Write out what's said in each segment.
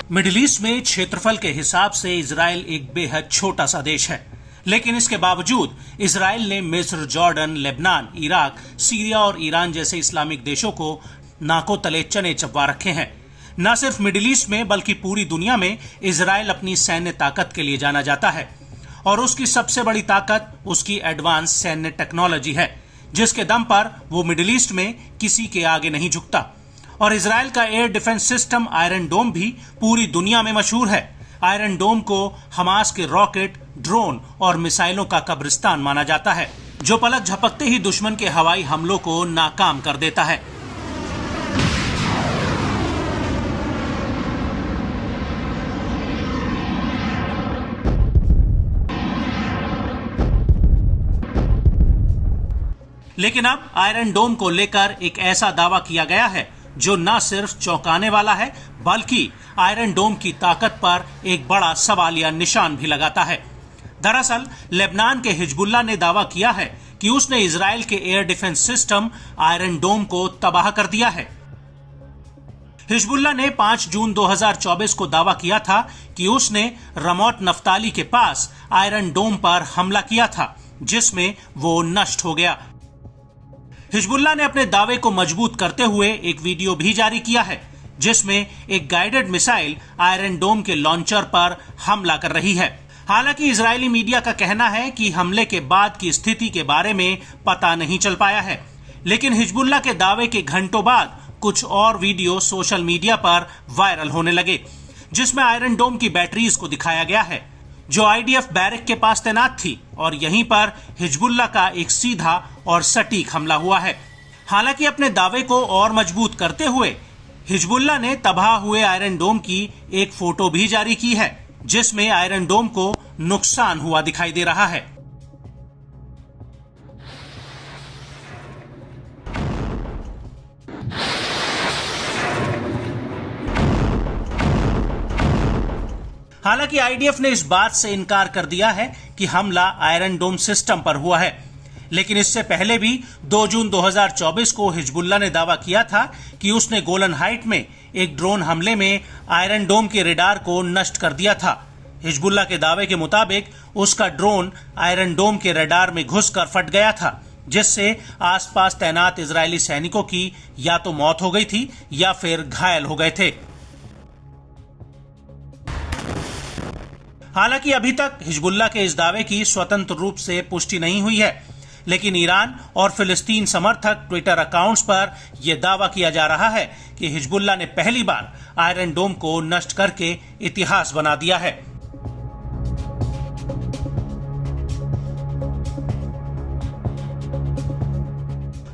Middle east में क्षेत्रफल के हिसाब से इजराइल एक बेहद छोटा सा देश है, लेकिन इसके बावजूद इजराइल ने मिस्र, जॉर्डन, लेबनान, इराक, सीरिया और ईरान जैसे इस्लामिक देशों को नाकों तले चने चबवा रखे हैं। न सिर्फ मिडिल ईस्ट में बल्कि पूरी दुनिया में इजराइल अपनी सैन्य ताकत के लिए जाना जाता है और उसकी सबसे बड़ी ताकत उसकी एडवांस सैन्य टेक्नोलॉजी है, जिसके दम पर वो मिडिल ईस्ट में किसी के आगे नहीं झुकता। और इजराइल का एयर डिफेंस सिस्टम आयरन डोम भी पूरी दुनिया में मशहूर है। आयरन डोम को हमास के रॉकेट, ड्रोन और मिसाइलों का कब्रिस्तान माना जाता है, जो पलक झपकते ही दुश्मन के हवाई हमलों को नाकाम कर देता है। लेकिन अब आयरन डोम को लेकर एक ऐसा दावा किया गया है जो न सिर्फ चौंकाने वाला है बल्कि आयरन डोम की ताकत पर एक बड़ा सवालिया निशान भी लगाता है। दरअसल लेबनान के हिजबुल्लाह ने दावा किया है कि उसने इजराइल के एयर डिफेंस सिस्टम आयरन डोम को तबाह कर दिया है। हिजबुल्लाह ने 5 जून 2024 को दावा किया था कि उसने रमोत नफ्ताली के पास आयरन डोम पर हमला किया था, जिसमें वो नष्ट हो गया। हिजबुल्लाह ने अपने दावे को मजबूत करते हुए एक वीडियो भी जारी किया है, जिसमें एक गाइडेड मिसाइल आयरन डोम के लॉन्चर पर हमला कर रही है। हालांकि इजरायली मीडिया का कहना है कि हमले के बाद की स्थिति के बारे में पता नहीं चल पाया है, लेकिन हिजबुल्लाह के दावे के घंटों बाद कुछ और वीडियो सोशल मीडिया पर वायरल होने लगे, जिसमें आयरन डोम की बैटरीज को दिखाया गया है, जो आईडीएफ बैरक के पास तैनात थी, और यहीं पर हिजबुल्लाह का एक सीधा और सटीक हमला हुआ है। हालांकि अपने दावे को और मजबूत करते हुए हिजबुल्लाह ने तबाह हुए आयरन डोम की एक फोटो भी जारी की है, जिसमें आयरन डोम को नुकसान हुआ दिखाई दे रहा है। हालांकि आईडीएफ ने इस बात से इनकार कर दिया है कि हमला आयरन डोम सिस्टम पर हुआ है, लेकिन इससे पहले भी 2 जून 2024 को हिजबुल्लाह ने दावा किया था कि उसने गोलन हाइट में एक ड्रोन हमले में आयरन डोम के रेडार को नष्ट कर दिया था। हिजबुल्लाह के दावे के मुताबिक उसका ड्रोन आयरन डोम के रेडार में घुसकर फट गया था, जिससे आसपास तैनात इजरायली सैनिकों की या तो मौत हो गई थी या फिर घायल हो गए थे। हालांकि अभी तक हिजबुल्लाह के इस दावे की स्वतंत्र रूप से पुष्टि नहीं हुई है, लेकिन ईरान और फिलिस्तीन समर्थक ट्विटर अकाउंट्स पर यह दावा किया जा रहा है कि हिजबुल्लाह ने पहली बार आयरन डोम को नष्ट करके इतिहास बना दिया है।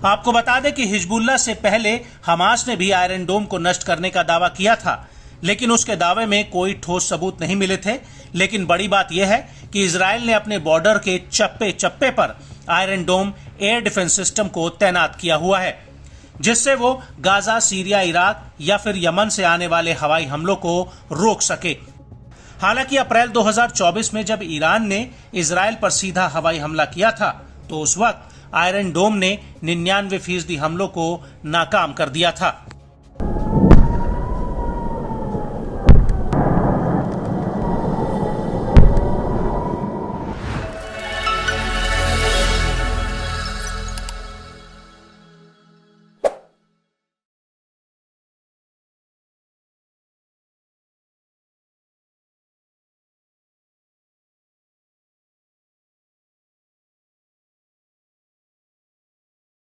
आपको बता दें कि हिजबुल्लाह से पहले हमास ने भी आयरन डोम को नष्ट करने का दावा किया था, लेकिन उसके दावे में कोई ठोस सबूत नहीं मिले थे। लेकिन बड़ी बात यह है कि इजराइल ने अपने बॉर्डर के चप्पे चप्पे पर आयरन डोम एयर डिफेंस सिस्टम को तैनात किया हुआ है, जिससे वो गाजा, सीरिया, इराक या फिर यमन से आने वाले हवाई हमलों को रोक सके। हालांकि अप्रैल 2024 में जब ईरान ने इजराइल पर सीधा हवाई हमला किया था, तो उस वक्त आयरन डोम ने 99% हमलों को नाकाम कर दिया था।